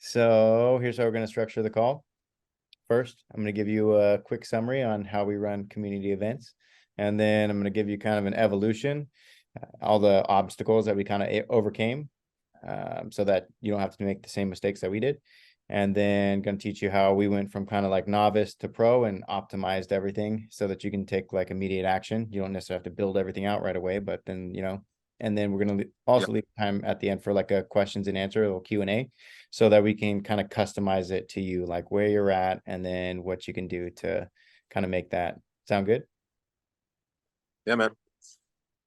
So here's how we're going to structure the call. First, I'm going to give you a quick summary on how we run community events. And then I'm going to give you kind of an evolution, all the obstacles that we kind of overcame, so that you don't have to make the same mistakes that we did. And then going to teach you how we went from kind of like novice to pro and optimized everything so that you can take like immediate action. You don't necessarily have to build everything out right away, but then, and then we're going to also leave time at the end for like a questions and answer, a little Q&A, so that we can kind of customize it to you, like where you're at, and then what you can do to kind of make that sound good. Yeah, man.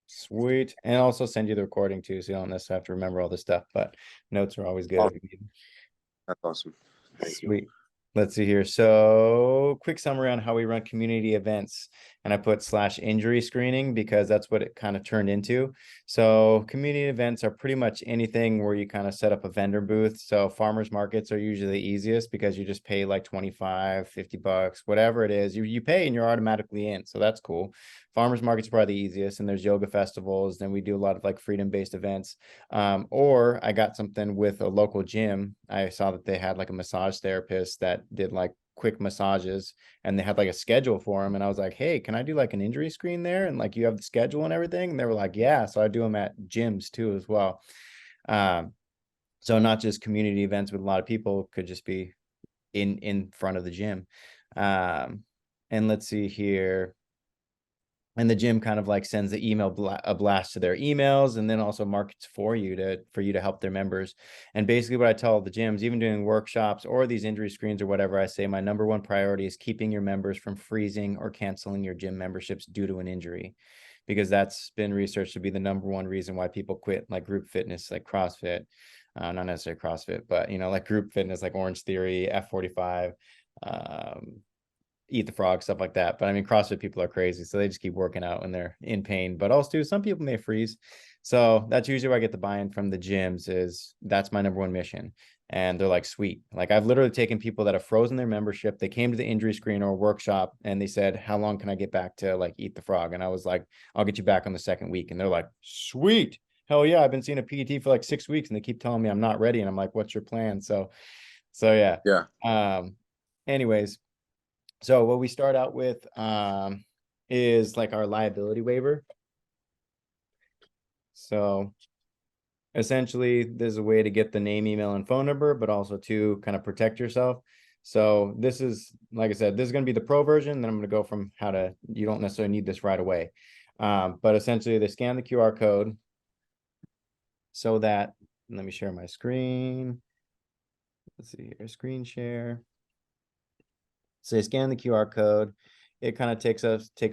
Sweet. And also send you the recording too, so you don't necessarily have to remember all this stuff, but notes are always good. Awesome. That's awesome. Thank you. Sweet. Let's see here. So quick summary on how we run community events. And I put /injury screening because that's what it kind of turned into. So community events are pretty much anything where you kind of set up a vendor booth. So farmers markets are usually the easiest because you just pay like 25, 50 bucks, whatever it is. You pay and you're automatically in. So that's cool. Farmers markets are probably the easiest. And there's yoga festivals. Then we do a lot of like freedom-based events. Or I got something with a local gym. I saw that they had like a massage therapist that did like quick massages, and they had like a schedule for them. And I was like, hey, can I do like an injury screen there? And like, you have the schedule and everything. And they were like, yeah. So I do them at gyms too as well. So not just community events with a lot of people, could just be in front of the gym. And let's see here. And the gym kind of like sends the a blast to their emails, and then also markets for you to help their members. And basically what I tell the gyms, even doing workshops or these injury screens or whatever, I say my number one priority is keeping your members from freezing or canceling your gym memberships due to an injury, because that's been researched to be the number one reason why people quit like group fitness, like CrossFit, not necessarily CrossFit, but like group fitness, like Orange Theory, F45, Eat the Frog, stuff like that. But I mean, CrossFit people are crazy, so they just keep working out when they're in pain. But also, some people may freeze. So that's usually where I get the buy-in from the gyms, is that's my number one mission. And they're like, sweet. Like, I've literally taken people that have frozen their membership. They came to the injury screen or workshop and they said, how long can I get back to like Eat the Frog? And I was like, I'll get you back on the second week. And they're like, sweet. Hell yeah. I've been seeing a PT for like 6 weeks and they keep telling me I'm not ready. And I'm like, what's your plan? So yeah. Yeah. Anyways, so what we start out with is like our liability waiver. So essentially, there's a way to get the name, email, and phone number, but also to kind of protect yourself. So this is, like I said, this is going to be the pro version. Then I'm going to go from you don't necessarily need this right away. But essentially, they scan the QR code so that, let me share my screen. Let's see here, screen share. So they scan the QR code. It kind of takes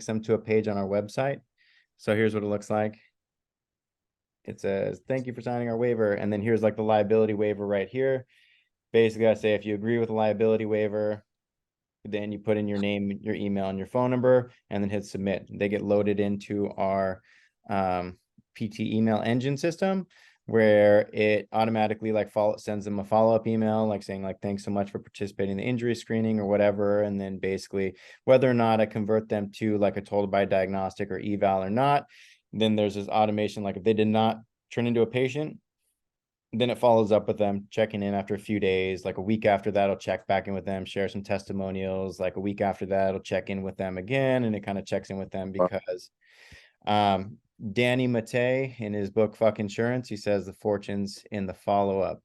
them to a page on our website. So here's what it looks like. It says, thank you for signing our waiver. And then here's like the liability waiver right here. Basically, I say, if you agree with the liability waiver, then you put in your name, your email, and your phone number, and then hit submit. They get loaded into our PT email engine system, where it automatically like sends them a follow-up email, like saying like, thanks so much for participating in the injury screening or whatever. And then basically whether or not I convert them to like a total body diagnostic or eval or not, then there's this automation, like if they did not turn into a patient, then it follows up with them checking in after a few days. Like a week after that, I'll check back in with them, share some testimonials. Like a week after that, I'll check in with them again, and it kind of checks in with them because Danny Mattei, in his book Fuck Insurance, he says the fortune's in the follow-up.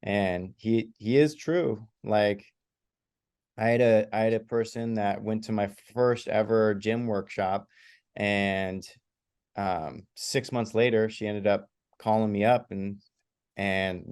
And he is true. Like, I had a person that went to my first ever gym workshop, and 6 months later she ended up calling me up, and it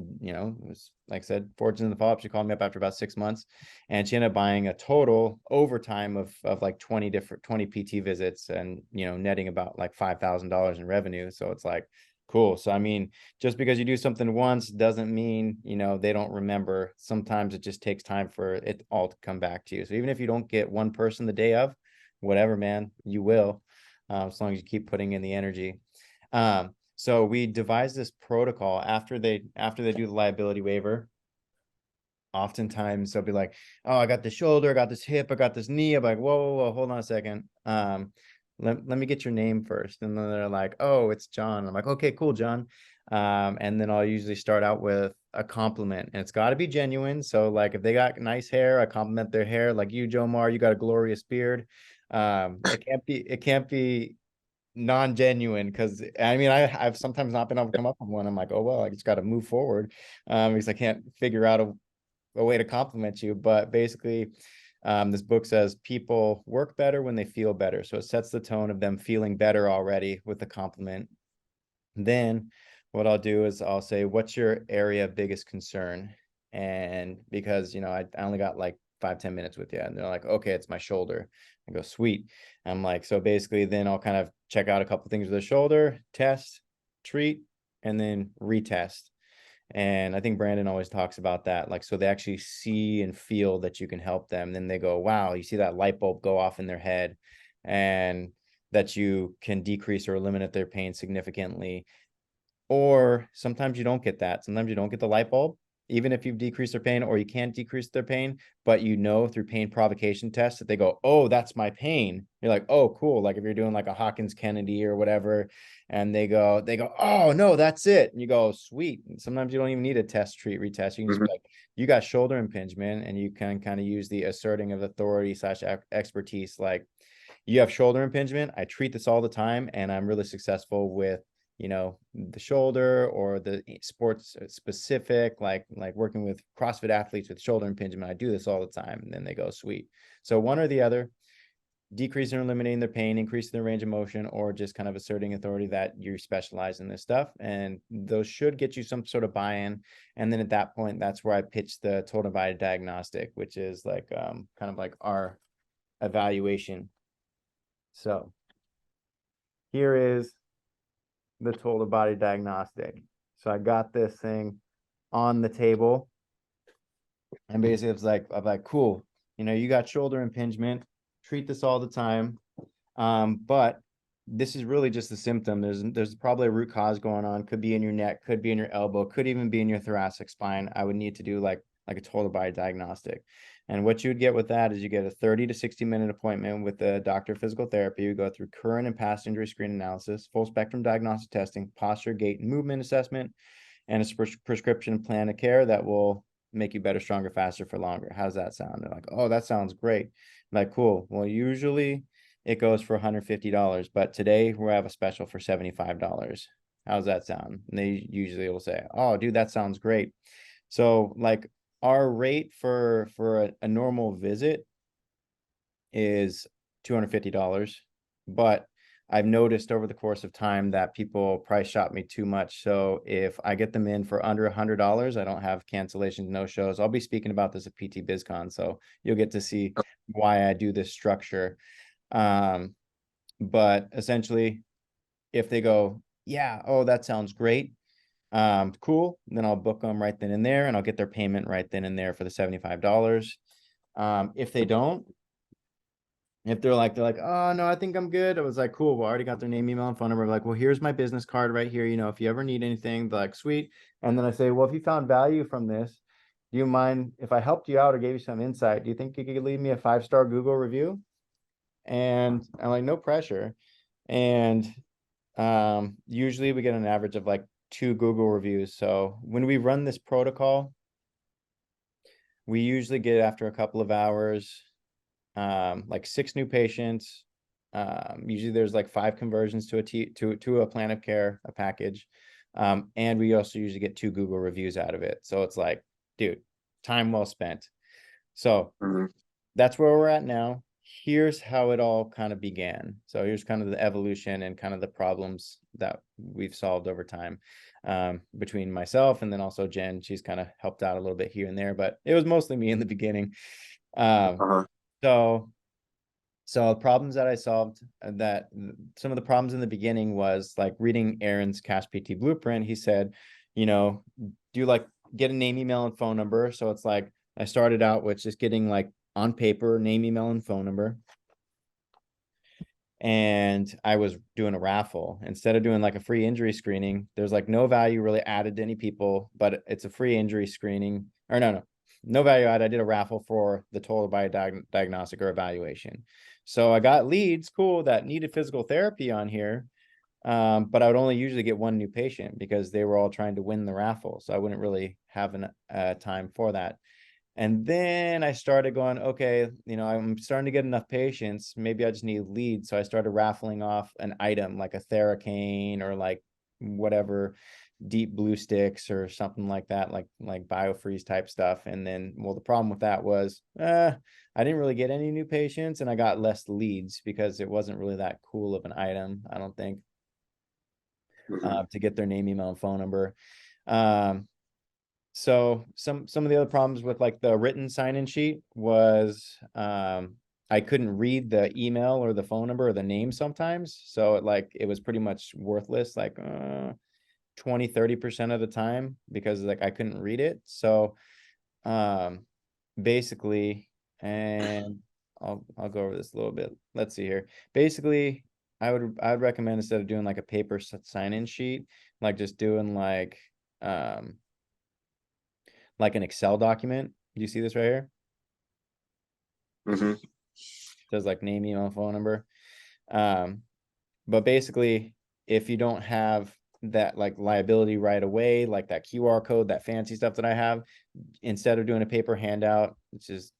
was, like I said, fortune in the follow-up. She called me up after about 6 months, and she ended up buying a total overtime of like 20 PT visits, and netting about like $5,000 in revenue. So it's like, cool. So I mean, just because you do something once doesn't mean they don't remember. Sometimes it just takes time for it all to come back to you. So even if you don't get one person the day of, whatever, man, you will, as long as you keep putting in the energy. So we devised this protocol after they do the liability waiver. Oftentimes they'll be like, oh, I got the shoulder, I got this hip, I got this knee. I'm like, whoa, hold on a second. Let me get your name first. And then they're like, oh, it's John. I'm like, okay, cool, John. And then I'll usually start out with a compliment, and it's got to be genuine. So like if they got nice hair, I compliment their hair. Like you, Jomar, you got a glorious beard. It can't be non-genuine, because I mean I've sometimes not been able to come up with one. I'm like, oh well, I just got to move forward, because I can't figure out a way to compliment you. But basically, this book says people work better when they feel better, so it sets the tone of them feeling better already with the compliment. Then what I'll do is I'll say, what's your area of biggest concern? And because, I only got like 5-10 minutes with you, and they're like, okay, it's my shoulder. I go, sweet. I'm like, so basically then I'll kind of check out a couple things with the shoulder, test, treat, and then retest. And I think Brandon always talks about that. Like, so they actually see and feel that you can help them. Then they go, wow, you see that light bulb go off in their head, and that you can decrease or eliminate their pain significantly. Or sometimes you don't get that. Sometimes you don't get the light bulb, even if you've decreased their pain, or you can't decrease their pain, but through pain provocation tests that they go, oh, that's my pain. You're like, oh, cool. Like if you're doing like a Hawkins Kennedy or whatever, and they go, oh no, that's it. And you go, sweet. And sometimes you don't even need a test, treat, retest. You can just be like, you got shoulder impingement, and you can kind of use the asserting of authority / expertise. Like, you have shoulder impingement. I treat this all the time, and I'm really successful with the shoulder or the sports specific, like working with CrossFit athletes with shoulder impingement. I do this all the time. And then they go, sweet. So one or the other, decreasing or eliminating their pain, increasing their range of motion, or just kind of asserting authority that you specialize in this stuff. And those should get you some sort of buy-in. And then at that point, that's where I pitch the total body diagnostic, which is like kind of like our evaluation. So here is the total body diagnostic. So I got this thing on the table, and basically I'm like, cool, you got shoulder impingement, treat this all the time. But this is really just a symptom. There's probably a root cause going on. Could be in your neck, could be in your elbow, could even be in your thoracic spine. I would need to do like a total body diagnostic. And what you would get with that is you get a 30 to 60-minute appointment with the doctor of physical therapy. You go through current and past injury screen analysis, full spectrum diagnostic testing, posture, gait, and movement assessment, and a prescription plan of care that will make you better, stronger, faster for longer. How's that sound? They're like, oh, that sounds great. I'm like, cool. Well, usually it goes for $150, but today we have a special for $75. How's that sound? And they usually will say, oh, dude, that sounds great. So like our rate for a normal visit is $250, but I've noticed over the course of time that people price shop me too much. So if I get them in for under $100, I don't have cancellations, no shows. I'll be speaking about this at PT BizCon, so you'll get to see why I do this structure. But essentially, if they go, yeah, oh, that sounds great, cool, then I'll book them right then and there, and I'll get their payment right then and there for the $75. If they don't, if they're like, oh no, I think I'm good, I was like, cool, well, I already got their name, email, and phone number. Like, well, here's my business card right here, if you ever need anything. They're like, sweet. And then I say, well, if you found value from this, do you mind if I helped you out or gave you some insight? Do you think you could leave me a 5-star Google review? And I'm like, no pressure. And usually we get an average of like 2 Google reviews. So when we run this protocol, we usually get, after a couple of hours, like 6 new patients. Usually there's like 5 conversions to a plan of care, a package. And we also usually get 2 Google reviews out of it. So it's like, dude, time well spent. So that's where we're at now. Here's how it all kind of began. So here's kind of the evolution and kind of the problems that we've solved over time, between myself and then also Jen. She's kind of helped out a little bit here and there, but it was mostly me in the beginning. So the problems that I solved, that some of the problems in the beginning was like reading Aaron's Cash PT blueprint. He said, do you like get a name, email, and phone number? So it's like, I started out with just getting like on paper, name, email, and phone number. And I was doing a raffle instead of doing like a free injury screening. There's like no value really added to any people, but it's a free injury screening, or no value added. I did a raffle for the total body diagnostic or evaluation. So I got leads, cool, that needed physical therapy on here, But I would only usually get one new patient because they were all trying to win the raffle. So I wouldn't really have time for that. And then I started going, okay, I'm starting to get enough patients. Maybe I just need leads. So I started raffling off an item like a Theracane or like whatever deep blue sticks or something like that, like biofreeze type stuff. And then, well, the problem with that was I didn't really get any new patients and I got less leads because it wasn't really that cool of an item, I don't think, to get their name, email, and phone number. So some of the other problems with like the written sign-in sheet was I couldn't read the email or the phone number or the name sometimes. So it was pretty much worthless, like 20-30% of the time because like I couldn't read it. So basically, and I'll go over this a little bit. Let's see here. Basically, I'd recommend instead of doing like a paper sign-in sheet, like just doing like an Excel document. Do you see this right here? Mm-hmm. It says like name, email, phone number. But basically, if you don't have that like liability right away, like that QR code, that fancy stuff that I have, instead of doing a paper handout, which is,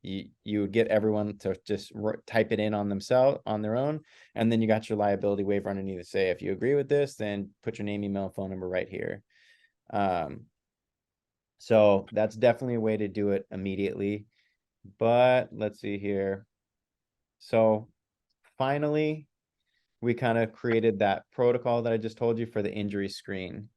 you would get everyone to just type it in on themselves on their own, and then you got your liability waiver underneath to say if you agree with this, then put your name, email, and phone number right here. So that's definitely a way to do it immediately. But let's see here. So finally, we kind of created that protocol that I just told you for the injury screen.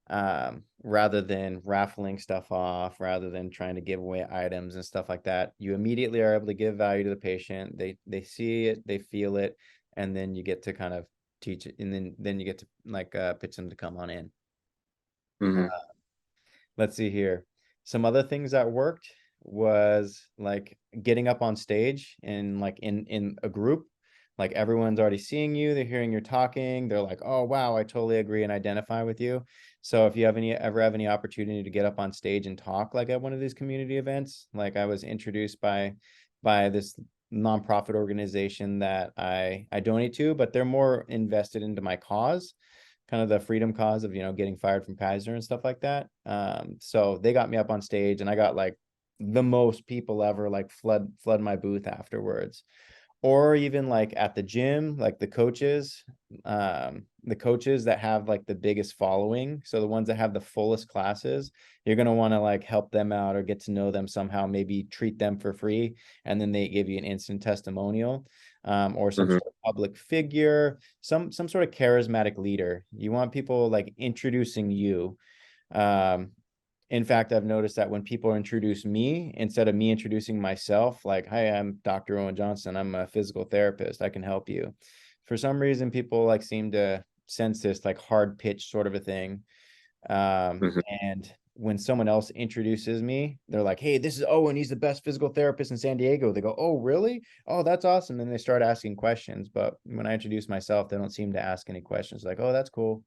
Rather than raffling stuff off, rather than trying to give away items and stuff like that, you immediately are able to give value to the patient. They see it, they feel it, and then you get to kind of teach it, and then you get to like pitch them to come on in. Mm-hmm. Let's see here. Some other things that worked was like getting up on stage and like in a group, like everyone's already seeing you, they're hearing you're talking, they're like, oh wow, I totally agree and identify with you. So if you ever have any opportunity to get up on stage and talk like at one of these community events, like I was introduced by this nonprofit organization that I donate to, but they're more invested into my cause, kind of the freedom cause of, getting fired from Kaiser and stuff like that. So they got me up on stage and I got like the most people ever like flood my booth afterwards. Or even like at the gym, like the coaches that have like the biggest following, so the ones that have the fullest classes, you're going to want to like help them out or get to know them somehow, maybe treat them for free, and then they give you an instant testimonial. Or some Mm-hmm. sort of public figure, some sort of charismatic leader. You want people like introducing you. Um, in fact, I've noticed that when people introduce me, instead of me introducing myself, like, hi, I'm Dr. Owen Johnson, I'm a physical therapist, I can help you. For some reason, people like seem to sense this like hard pitch sort of a thing. Mm-hmm. And when someone else introduces me, they're like, hey, this is Owen, he's the best physical therapist in San Diego. They go, oh, really? Oh, that's awesome. And they start asking questions. But when I introduce myself, they don't seem to ask any questions. Like, oh, that's cool.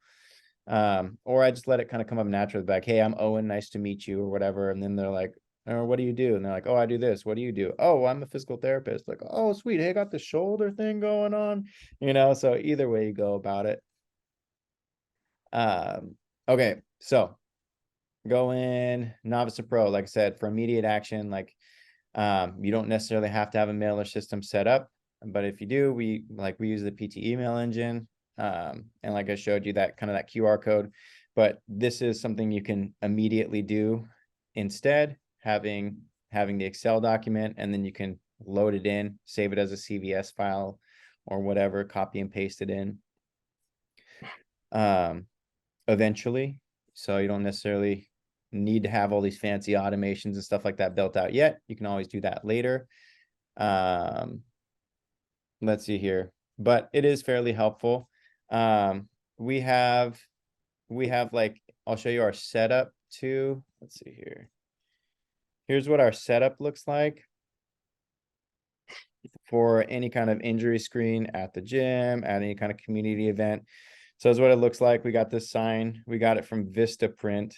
Or I just let it kind of come up naturally, like, hey, I'm Owen, nice to meet you, or whatever. And then they're like, oh, what do you do? And they're like, oh, I do this. What do you do? Oh, I'm a physical therapist. Like, oh, sweet. Hey, I got the shoulder thing going on, so either way you go about it. Okay, so go in novice to pro, like I said, for immediate action, like you don't necessarily have to have a mailer system set up, but if you do, we use the PT email engine, and like I showed you that kind of that QR code, but this is something you can immediately do instead, having the Excel document, and then you can load it in, save it as a CVS file or whatever, copy and paste it in eventually. So you don't necessarily need to have all these fancy automations and stuff like that built out yet. You can always do that later. Um, let's see here, but it is fairly helpful. Um, we have like, I'll show you our setup too. Let's see here. Here's what our setup looks like for any kind of injury screen at the gym, at any kind of community event. So that's what it looks like. We got this sign. We got it from Vistaprint.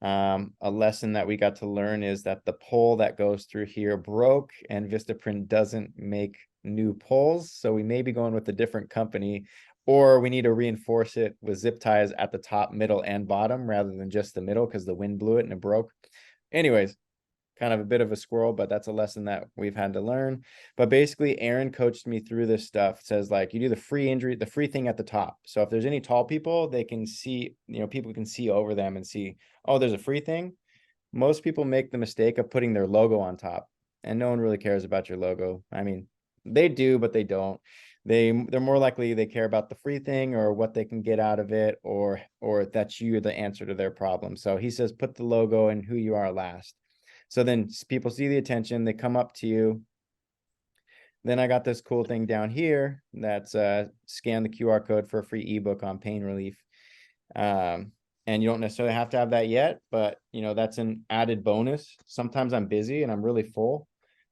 A lesson that we got to learn is that the pole that goes through here broke, and Vistaprint doesn't make new poles. So we may be going with a different company, or we need to reinforce it with zip ties at the top, middle, and bottom rather than just the middle because the wind blew it and it broke. Anyways, kind of a bit of a squirrel, but that's a lesson that we've had to learn. But basically, Aaron coached me through this stuff. It says like you do the free thing at the top. So if there's any tall people, they can see, people can see over them and see, oh, there's a free thing. Most people make the mistake of putting their logo on top, and no one really cares about your logo. I mean, they do, but they don't. They're more likely they care about the free thing or what they can get out of it, or that you're the answer to their problem. So he says put the logo and who you are last. So then people see the attention, they come up to you. Then I got this cool thing down here that's scan the QR code for a free ebook on pain relief. And you don't necessarily have to have that yet, but that's an added bonus. Sometimes I'm busy and I'm really full.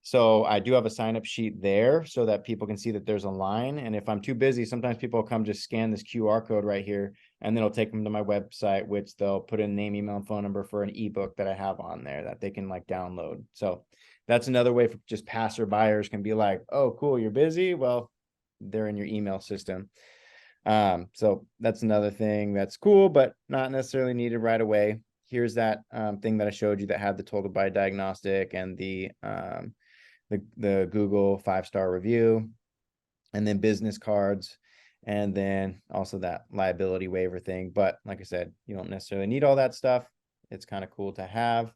So I do have a sign up sheet there so that people can see that there's a line. And if I'm too busy, sometimes people will come just scan this QR code right here, and then it'll take them to my website, which they'll put in name, email, and phone number for an ebook that I have on there that they can like download. So that's another way for just passer buyers can be like, oh, cool, you're busy. Well, they're in your email system. So that's another thing that's cool, but not necessarily needed right away. Here's that thing that I showed you that had the total buy diagnostic and the Google 5-star review, and then business cards, and then also that liability waiver thing. But like I said, you don't necessarily need all that stuff. It's kind of cool to have.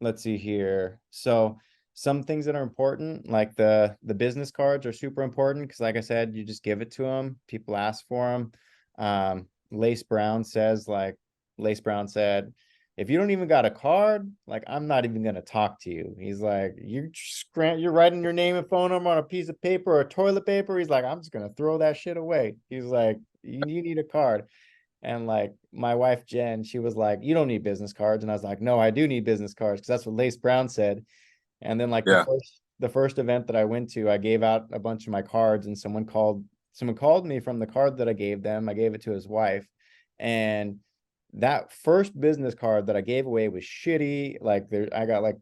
Let's see here. So some things that are important, like the business cards, are super important because, like I said, you just give it to them. People ask for them. Lace Brown said, if you don't even got a card, like I'm not even gonna talk to you. He's like, you're writing your name and phone number on a piece of paper or toilet paper. He's like, I'm just gonna throw that shit away. He's like, you need a card. And like my wife, Jen, she was like, you don't need business cards. And I was like, no, I do need business cards because that's what Lace Brown said. And then like Yeah. the first event that I went to, I gave out a bunch of my cards, and someone called me from the card that I gave them. I gave it to his wife. And that first business card that I gave away was shitty. Like I got like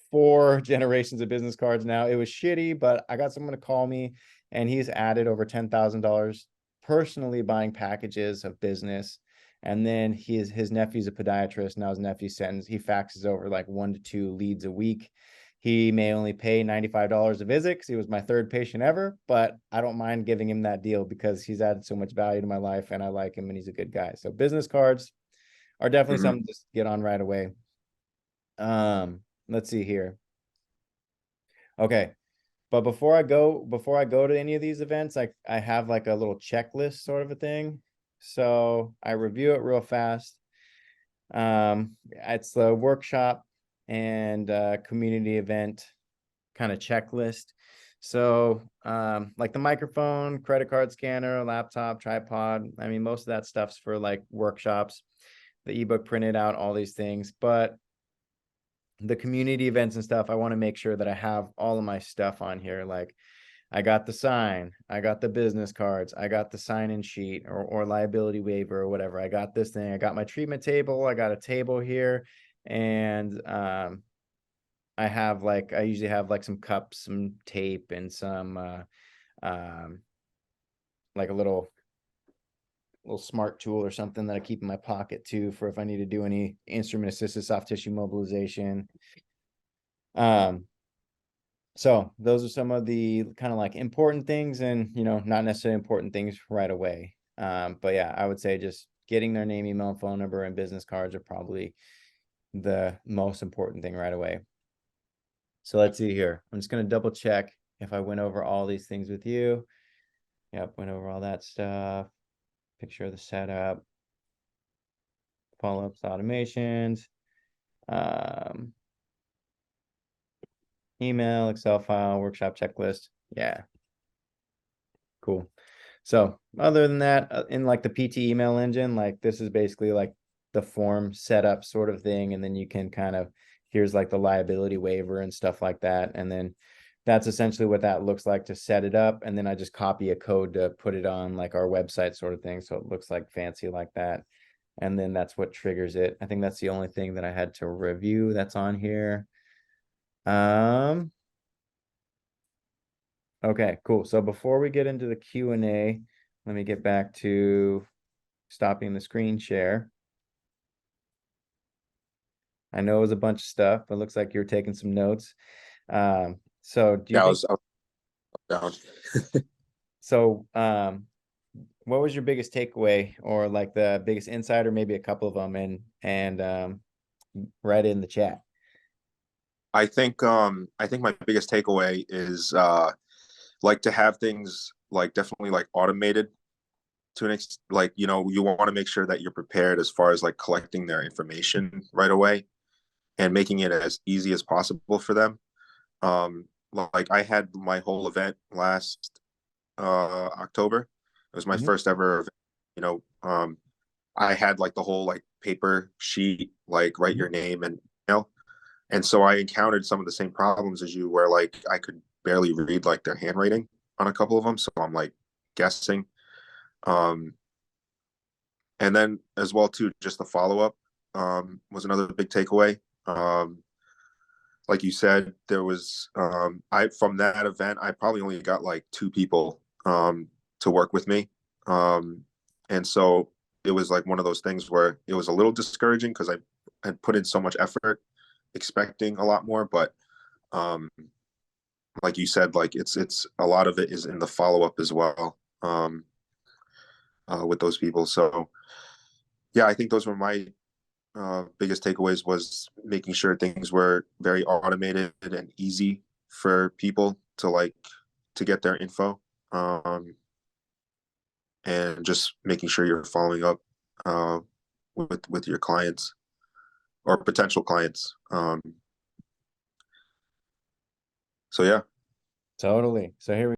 4 generations of business cards now. It was shitty, but I got someone to call me, and he's added over $10,000 personally buying packages of business. And then his nephew's a podiatrist. Now his nephew he faxes over like 1 to 2 leads a week. He may only pay $95 a visit because he was my 3rd patient ever, but I don't mind giving him that deal because he's added so much value to my life and I like him and he's a good guy. So business cards are definitely something to get on right away. Let's see here. Okay. But before I go to any of these events, I have like a little checklist sort of a thing. So I review it real fast. It's the workshop and community event kind of checklist. So like the microphone, credit card scanner, laptop, tripod. I mean, most of that stuff's for like workshops, the ebook printed out, all these things. But the community events and stuff, I want to make sure that I have all of my stuff on here. Like I got the sign, I got the business cards, I got the sign-in sheet or liability waiver or whatever. I got this thing, I got my treatment table, I got a table here, and I usually have like some cups, some tape, and some like a little smart tool or something that I keep in my pocket too for if I need to do any instrument assisted soft tissue mobilization. So those are some of the kind of like important things, and not necessarily important things right away. But yeah, I would say just getting their name, email, phone number, and business cards are probably the most important thing right away. So let's see here. I'm just going to double check if I went over all these things with you. Yep, went over all that stuff. Picture of the setup, follow-ups, automations, email, Excel file, workshop checklist. Yeah, cool. So other than that, in like the PT email engine, like this is basically like the form setup sort of thing. And then you can kind of, here's like the liability waiver and stuff like that. And then that's essentially what that looks like to set it up. And then I just copy a code to put it on like our website sort of thing. So it looks like fancy like that. And then that's what triggers it. I think that's the only thing that I had to review that's on here. Okay, cool. So before we get into the Q&A, let me get back to stopping the screen share. I know it was a bunch of stuff, but it looks like you're taking some notes. So do you Yeah, think I was down. so? What was your biggest takeaway, or like the biggest insight, or maybe a couple of them, and write it in the chat. I think my biggest takeaway is like to have things like definitely like automated to an like, you know, you want to make sure that you're prepared as far as like collecting their information right away and making it as easy as possible for them. Like I had my whole event last October. It was my Mhm. first ever event, you know. I had like the whole like paper sheet, like write Mhm. your name and email. And so I encountered some of the same problems as you, where like I could barely read like their handwriting on a couple of them. So I'm like guessing. Um, and then as well too, just the follow up was another big takeaway. Like you said, there was I from that event, I probably only got like two people to work with me, and so it was like one of those things where it was a little discouraging because I had put in so much effort, expecting a lot more, but um, like you said, like it's a lot of it is in the follow up as well with those people. So yeah, I think those were my biggest takeaways was making sure things were very automated and easy for people to like to get their info, um, and just making sure you're following up uh, with your clients or potential clients. So yeah. Totally. So here we